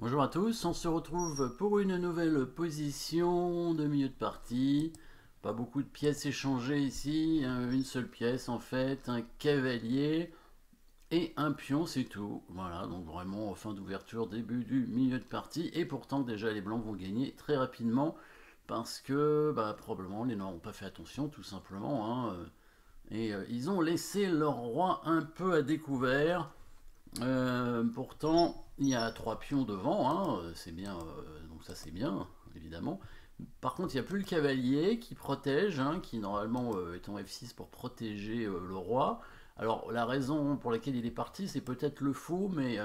Bonjour à tous, on se retrouve pour une nouvelle position de milieu de partie. Pas beaucoup de pièces échangées ici, une seule pièce en fait, un cavalier et un pion, c'est tout. Voilà, donc vraiment fin d'ouverture, début du milieu de partie. Et pourtant déjà les blancs vont gagner très rapidement parce que probablement les noirs n'ont pas fait attention tout simplement. Ils ont laissé leur roi un peu à découvert. Pourtant, il y a trois pions devant, c'est bien, donc ça c'est bien, évidemment. Par contre, il n'y a plus le cavalier qui protège, qui normalement est en F6 pour protéger le roi. Alors, la raison pour laquelle il est parti, c'est peut-être le fou, mais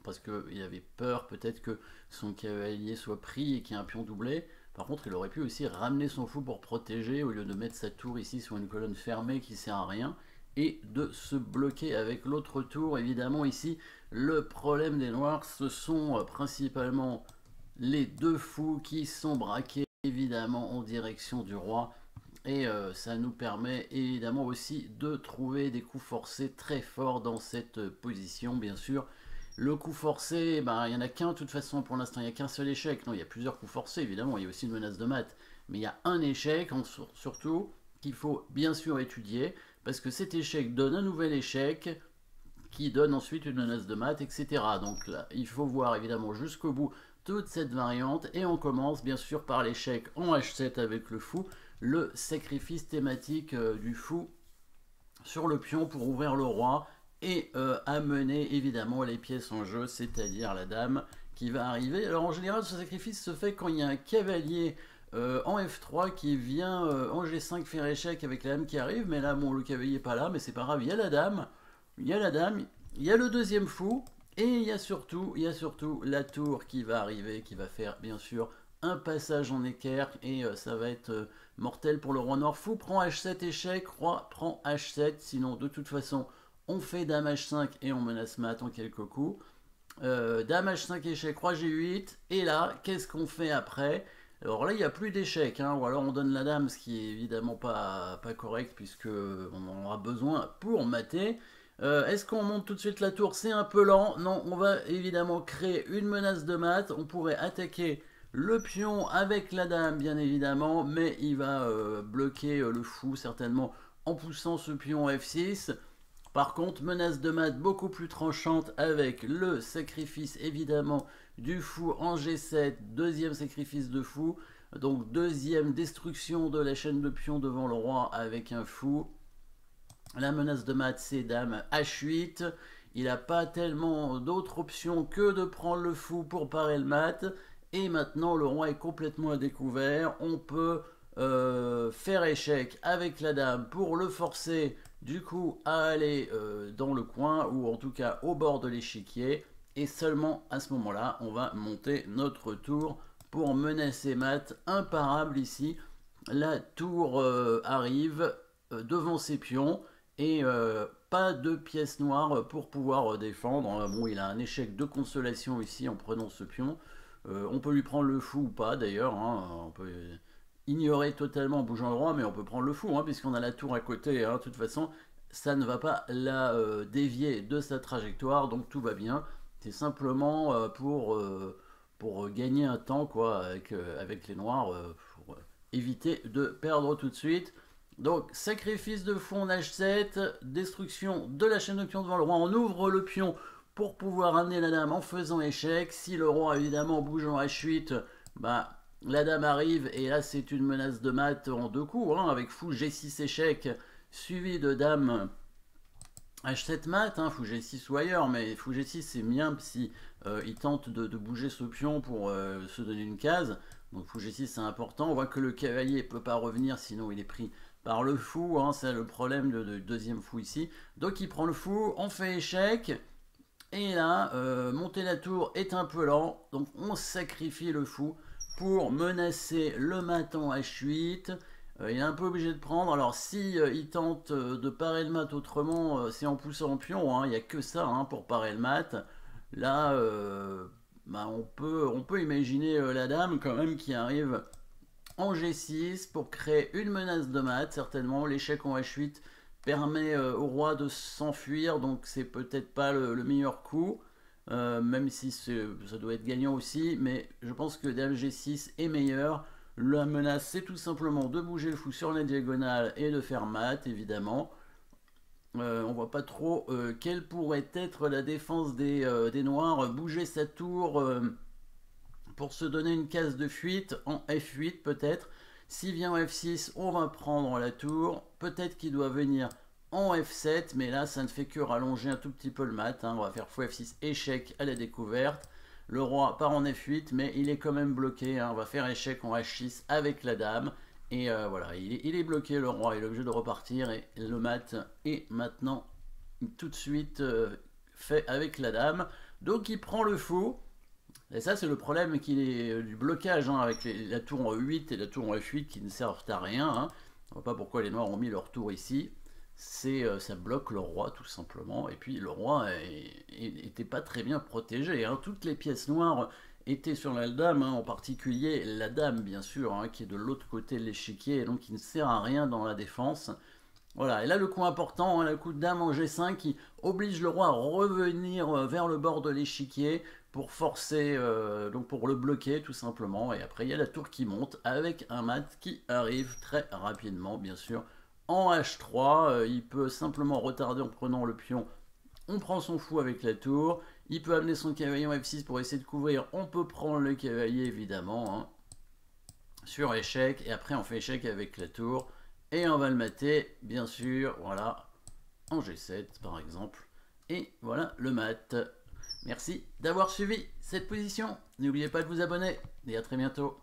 parce qu'il avait peur peut-être que son cavalier soit pris et qu'il y ait un pion doublé. Par contre, il aurait pu aussi ramener son fou pour protéger, au lieu de mettre sa tour ici sur une colonne fermée qui sert à rien, et de se bloquer avec l'autre tour. Évidemment, ici, le problème des noirs, ce sont principalement les deux fous qui sont braqués, évidemment, en direction du roi. Et ça nous permet évidemment aussi de trouver des coups forcés très forts dans cette position, bien sûr. Le coup forcé, il n'y en a qu'un de toute façon pour l'instant, il n'y a qu'un seul échec. Non, il y a plusieurs coups forcés, évidemment, il y a aussi une menace de mat. Mais il y a un échec, surtout, qu'il faut bien sûr étudier, parce que cet échec donne un nouvel échec, qui donne ensuite une menace de mat, etc. Donc là, il faut voir évidemment jusqu'au bout toute cette variante, et on commence bien sûr par l'échec en H7 avec le fou, le sacrifice thématique du fou sur le pion pour ouvrir le roi, et amener évidemment les pièces en jeu, c'est-à-dire la dame qui va arriver. Alors en général, ce sacrifice se fait quand il y a un cavalier en F3 qui vient en G5 faire échec avec la dame qui arrive, mais là, bon, le cavalier n'est pas là, mais c'est pas grave, il y a la dame, il y a la dame, il y a le deuxième fou, et il y a surtout la tour qui va arriver, qui va faire bien sûr un passage en équerre, et ça va être mortel pour le roi noir. Fou prend H7 échec, roi prend H7, sinon de toute façon on fait dame H5 et on menace mat en quelques coups. Dame H5 échec, roi G8, et là, qu'est-ce qu'on fait après? Alors là, il n'y a plus d'échec, ou alors on donne la dame, ce qui est évidemment pas correct, puisque on en aura besoin pour mater. Est-ce qu'on monte tout de suite la tour? C'est un peu lent. Non, on va évidemment créer une menace de mat. On pourrait attaquer le pion avec la dame, bien évidemment, mais il va bloquer le fou, certainement, en poussant ce pion F6. Par contre, menace de mat beaucoup plus tranchante avec le sacrifice évidemment du fou en G7, deuxième sacrifice de fou, donc deuxième destruction de la chaîne de pions devant le roi avec un fou. La menace de mat c'est dame H8, il n'a pas tellement d'autres options que de prendre le fou pour parer le mat, et maintenant le roi est complètement à découvert, on peut faire échec avec la dame pour le forcer du coup à aller dans le coin, ou en tout cas au bord de l'échiquier, et seulement à ce moment là on va monter notre tour pour menacer mat imparable ici. La tour arrive devant ses pions, et pas de pièces noires pour pouvoir défendre. Bon, il a un échec de consolation ici en prenant ce pion. On peut lui prendre le fou ou pas d'ailleurs, on peut ignorer totalement en bougeant le roi, mais on peut prendre le fou, puisqu'on a la tour à côté, de toute façon, ça ne va pas la dévier de sa trajectoire, donc tout va bien. C'est simplement pour gagner un temps quoi, avec les noirs, pour éviter de perdre tout de suite. Donc, sacrifice de fou en H7, destruction de la chaîne de pions devant le roi, on ouvre le pion pour pouvoir amener la dame en faisant échec. Si le roi évidemment bouge en H8, la dame arrive, et là c'est une menace de mat en deux coups, avec fou G6 échec, suivi de dame H7 mat, fou G6 ou ailleurs, mais fou G6 c'est bien si il tente de bouger ce pion pour se donner une case. Donc fou G6 c'est important, on voit que le cavalier ne peut pas revenir, sinon il est pris par le fou, c'est le problème de deuxième fou ici. Donc il prend le fou, on fait échec, et là, monter la tour est un peu lent, donc on sacrifie le fou pour menacer le mat en H8. Il est un peu obligé de prendre. Alors si il tente de parer le mat autrement, c'est en poussant en pion, il n'y a que ça pour parer le mat. Là, on peut imaginer la dame quand même qui arrive en G6 pour créer une menace de mat, certainement. L'échec en H8 permet au roi de s'enfuir, donc c'est peut-être pas le meilleur coup. même si ça doit être gagnant aussi, mais je pense que Dame G6 est meilleur. La menace, c'est tout simplement de bouger le fou sur la diagonale et de faire mat, évidemment. On voit pas trop quelle pourrait être la défense des noirs. Bouger sa tour pour se donner une case de fuite en F8 peut-être. S'il vient en F6, on va prendre la tour. Peut-être qu'il doit venir en F7, mais là ça ne fait que rallonger un tout petit peu le mat. On va faire fou F6, échec à la découverte. Le roi part en F8, mais il est quand même bloqué. On va faire échec en H6 avec la dame. Et voilà, il est bloqué, le roi, il est obligé de repartir. Et le mat est maintenant tout de suite fait avec la dame. Donc il prend le fou. Et ça, c'est le problème du blocage, avec la tour en E8 et la tour en F8 qui ne servent à rien. On ne voit pas pourquoi les noirs ont mis leur tour ici. Ça bloque le roi, tout simplement. Et puis, le roi n'était pas très bien protégé. Toutes les pièces noires étaient sur la dame, en particulier la dame, bien sûr, qui est de l'autre côté de l'échiquier, et donc qui ne sert à rien dans la défense. Voilà, et là le coup important, le coup de dame en G5 qui oblige le roi à revenir vers le bord de l'échiquier pour forcer, donc pour le bloquer tout simplement. Et après il y a la tour qui monte avec un mat qui arrive très rapidement, bien sûr, en H3. Il peut simplement retarder en prenant le pion. On prend son fou avec la tour. Il peut amener son cavalier en F6 pour essayer de couvrir. On peut prendre le cavalier évidemment, sur échec. Et après on fait échec avec la tour. Et on va le mater, bien sûr, voilà, en G7 par exemple. Et voilà le mat. Merci d'avoir suivi cette position. N'oubliez pas de vous abonner et à très bientôt.